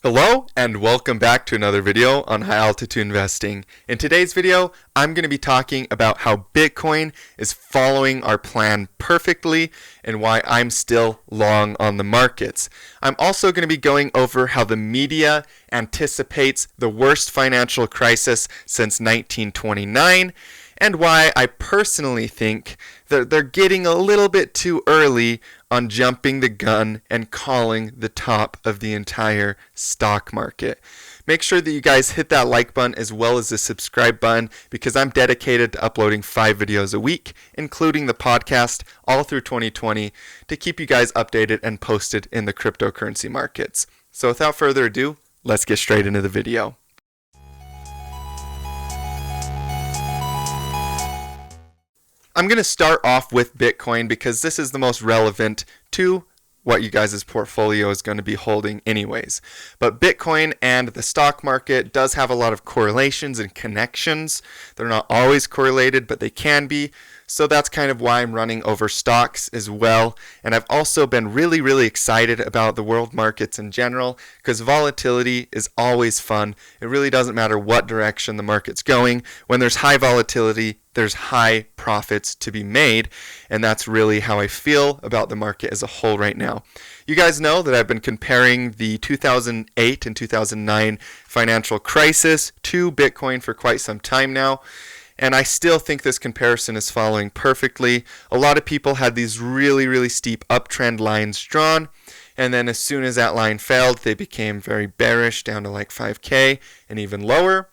Hello and welcome back to another video on high altitude investing. In today's video, I'm going to be talking about how Bitcoin is following our plan perfectly and why I'm still long on the markets. I'm also going to be going over how the media anticipates the worst financial crisis since 1929 and why I personally think that they're getting a little bit too early on jumping the gun and calling the top of the entire stock market. Make sure that you guys hit that like button as well as the subscribe button because I'm dedicated to uploading 5 videos a week, including the podcast, all through 2020 to keep you guys updated and posted in the cryptocurrency markets. So without further ado, let's get straight into the video. I'm going to start off with Bitcoin because this is the most relevant to what you guys' portfolio is going to be holding anyways. But Bitcoin and the stock market does have a lot of correlations and connections. They're not always correlated, but they can be. So that's kind of why I'm running over stocks as well. And I've also been really excited about the world markets in general because volatility is always fun. It really doesn't matter what direction the market's going. When there's high volatility, there's high profits to be made, and that's really how I feel about the market as a whole right now. You guys know that I've been comparing the 2008 and 2009 financial crisis to Bitcoin for quite some time now, and I still think this comparison is following perfectly. A lot of people had these really steep uptrend lines drawn, and then as soon as that line failed, they became very bearish down to like 5K and even lower.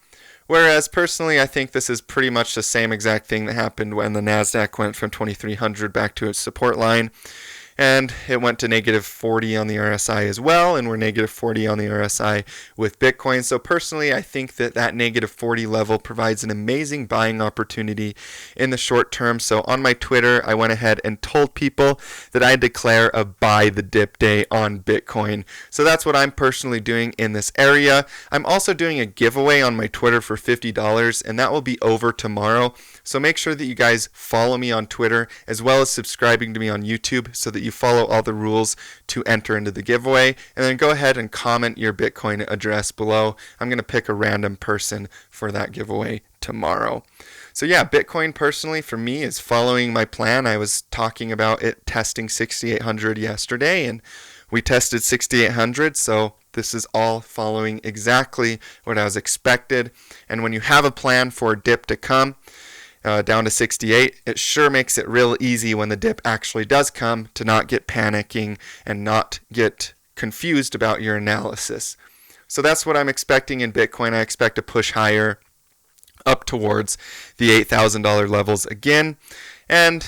Whereas personally, I think this is pretty much the same exact thing that happened when the NASDAQ went from 2,300 back to its support line. And it went to negative 40 on the RSI as well, and we're negative 40 on the RSI with Bitcoin. So personally, I think that that negative 40 level provides an amazing buying opportunity in the short term. So on my Twitter, I went ahead and told people that I declare a buy the dip day on Bitcoin. So that's what I'm personally doing in this area. I'm also doing a giveaway on my Twitter for $50, and that will be over tomorrow. So make sure that you guys follow me on Twitter as well as subscribing to me on YouTube so that you follow all the rules to enter into the giveaway. And then go ahead and comment your Bitcoin address below. I'm going to pick a random person for that giveaway tomorrow. So yeah, Bitcoin personally for me is following my plan. I was talking about it testing 6,800 yesterday, and we tested 6,800, so this is all following exactly what I was expected. And when you have a plan for a dip to come, down to 68, it sure makes it real easy when the dip actually does come to not get panicking and not get confused about your analysis. So that's what I'm expecting in Bitcoin. I expect to push higher up towards the $8,000 levels again. And,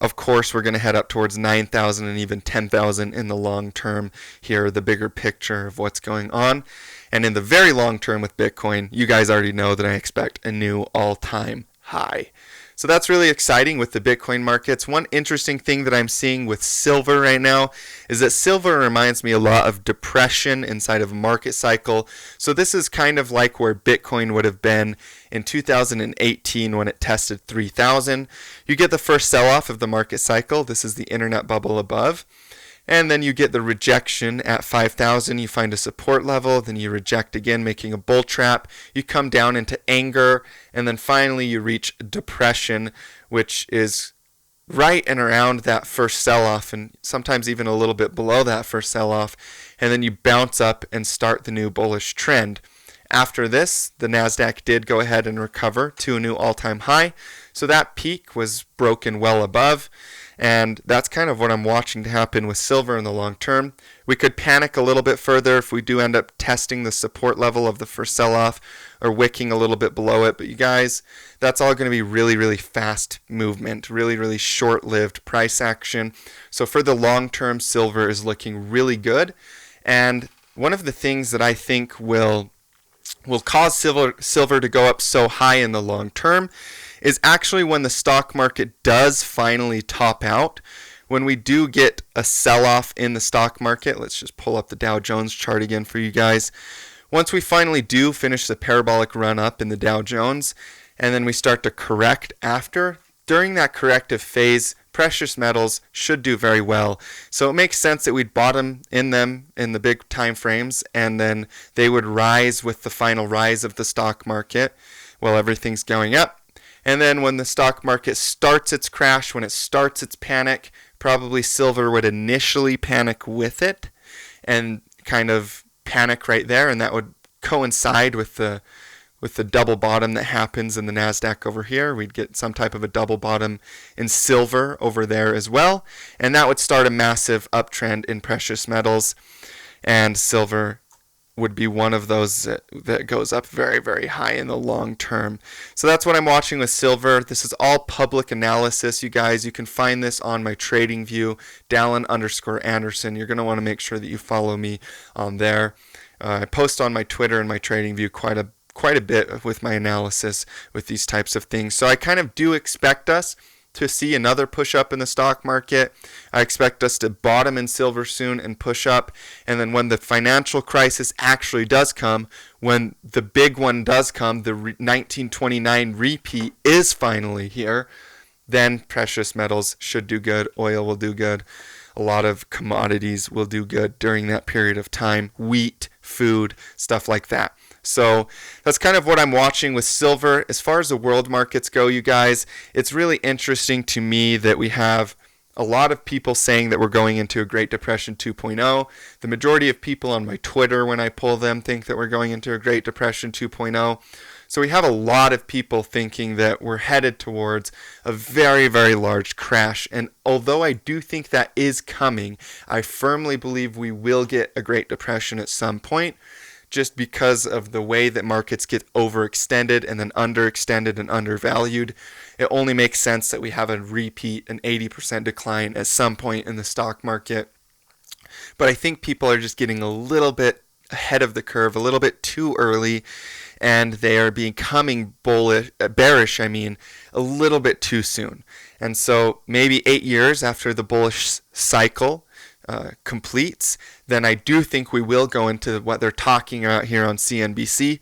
of course, we're going to head up towards 9,000 and even 10,000 in the long term. Here, the bigger picture of what's going on. And in the very long term with Bitcoin, you guys already know that I expect a new all-time high. So that's really exciting with the Bitcoin markets. One interesting thing that I'm seeing with silver right now is that silver reminds me a lot of depression inside of a market cycle. So this is kind of like where Bitcoin would have been in 2018 when it tested 3,000. You get the first sell-off of the market cycle. This is the internet bubble above. And then you get the rejection at 5,000. You find a support level, then you reject again, making a bull trap. You come down into anger, and then finally you reach depression, which is right and around that first sell-off, and sometimes even a little bit below that first sell-off. And then you bounce up and start the new bullish trend. After this, the NASDAQ did go ahead and recover to a new all-time high. So that peak was broken well above. And that's kind of what I'm watching to happen with silver in the long term. We could panic a little bit further if we do end up testing the support level of the first sell-off or wicking a little bit below it. But you guys, that's all going to be really fast movement, really short-lived price action. So for the long term, silver is looking really good. And one of the things that I think will cause silver to go up so high in the long term is actually when the stock market does finally top out. When we do get a sell-off in the stock market, let's just pull up the Dow Jones chart again for you guys. Once we finally do finish the parabolic run up in the Dow Jones, and then we start to correct after, during that corrective phase, precious metals should do very well. So it makes sense that we'd bottom in them in the big time frames, and then they would rise with the final rise of the stock market while everything's going up. And then when the stock market starts its crash, when it starts its panic, probably silver would initially panic with it and kind of panic right there, and that would coincide with the double bottom that happens in the NASDAQ over here. We'd get some type of a double bottom in silver over there as well, and that would start a massive uptrend in precious metals, and silver would be one of those that goes up very, very high in the long term. So that's what I'm watching with silver. This is all public analysis, you guys. You can find this on my trading view, Dallin_Anderson. You're going to want to make sure that you follow me on there. I post on my Twitter and my trading view quite a bit with my analysis with these types of things. So I kind of do expect us to see another push up in the stock market. I expect us to bottom in silver soon and push up. And then when the financial crisis actually does come, when the big one does come, the 1929 repeat is finally here, then precious metals should do good. Oil will do good. A lot of commodities will do good during that period of time. Wheat, food, stuff like that. So that's kind of what I'm watching with silver. As far as the world markets go, you guys, it's really interesting to me that we have a lot of people saying that we're going into a Great Depression 2.0. The majority of people on my Twitter, when I poll them, think that we're going into a Great Depression 2.0. So we have a lot of people thinking that we're headed towards a very, very large crash. And although I do think that is coming, I firmly believe we will get a Great Depression at some point, just because of the way that markets get overextended and then underextended and undervalued. It only makes sense that we have a repeat, an 80% decline at some point in the stock market. But I think people are just getting a little bit ahead of the curve, a little bit too early, and they are becoming bearish, a little bit too soon. And so maybe 8 years after the bullish cycle completes, then I do think we will go into what they're talking about here on CNBC.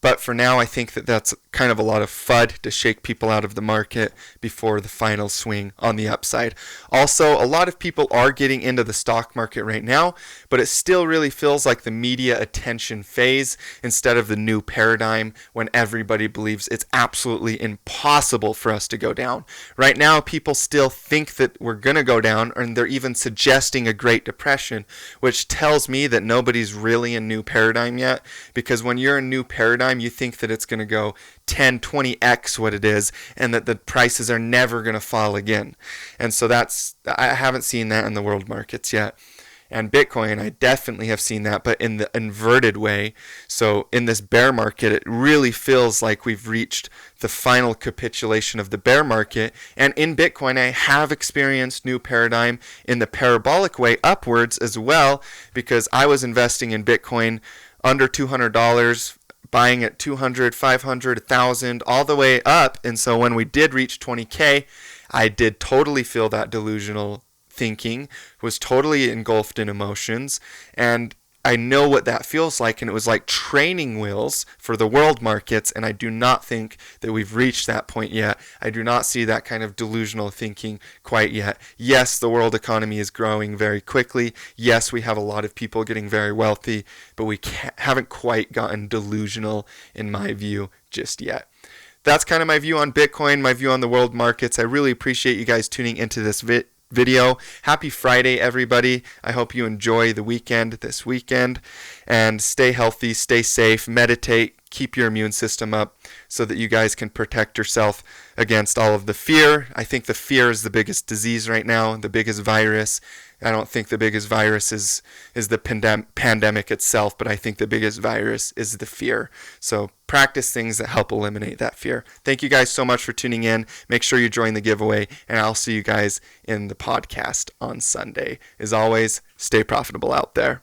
But for now, I think that that's kind of a lot of FUD to shake people out of the market before the final swing on the upside. Also, a lot of people are getting into the stock market right now, but it still really feels like the media attention phase instead of the new paradigm when everybody believes it's absolutely impossible for us to go down. Right now, people still think that we're going to go down, and they're even suggesting a Great Depression, which tells me that nobody's really in new paradigm yet, because when you're in new paradigm, you think that it's going to go 10, 20x what it is, and that the prices are never going to fall again. And so I haven't seen that in the world markets yet. And Bitcoin, I definitely have seen that, but in the inverted way. So in this bear market, it really feels like we've reached the final capitulation of the bear market. And in Bitcoin, I have experienced new paradigm in the parabolic way upwards as well, because I was investing in Bitcoin under $200, buying at 200, 500, 1,000, all the way up. And so when we did reach 20K, I did totally feel that delusional thinking, was totally engulfed in emotions. And I know what that feels like. And it was like training wheels for the world markets. And I do not think that we've reached that point yet. I do not see that kind of delusional thinking quite yet. Yes, the world economy is growing very quickly. Yes, we have a lot of people getting very wealthy, but we haven't quite gotten delusional in my view just yet. That's kind of my view on Bitcoin, my view on the world markets. I really appreciate you guys tuning into this video. Happy Friday, everybody. I hope you enjoy the weekend this weekend, and stay healthy, stay safe, meditate, keep your immune system up so that you guys can protect yourself against all of the fear. I think the fear is the biggest disease right now, the biggest virus. I don't think the biggest virus is the pandemic itself, but I think the biggest virus is the fear. So practice things that help eliminate that fear. Thank you guys so much for tuning in. Make sure you join the giveaway, and I'll see you guys in the podcast on Sunday. As always, stay profitable out there.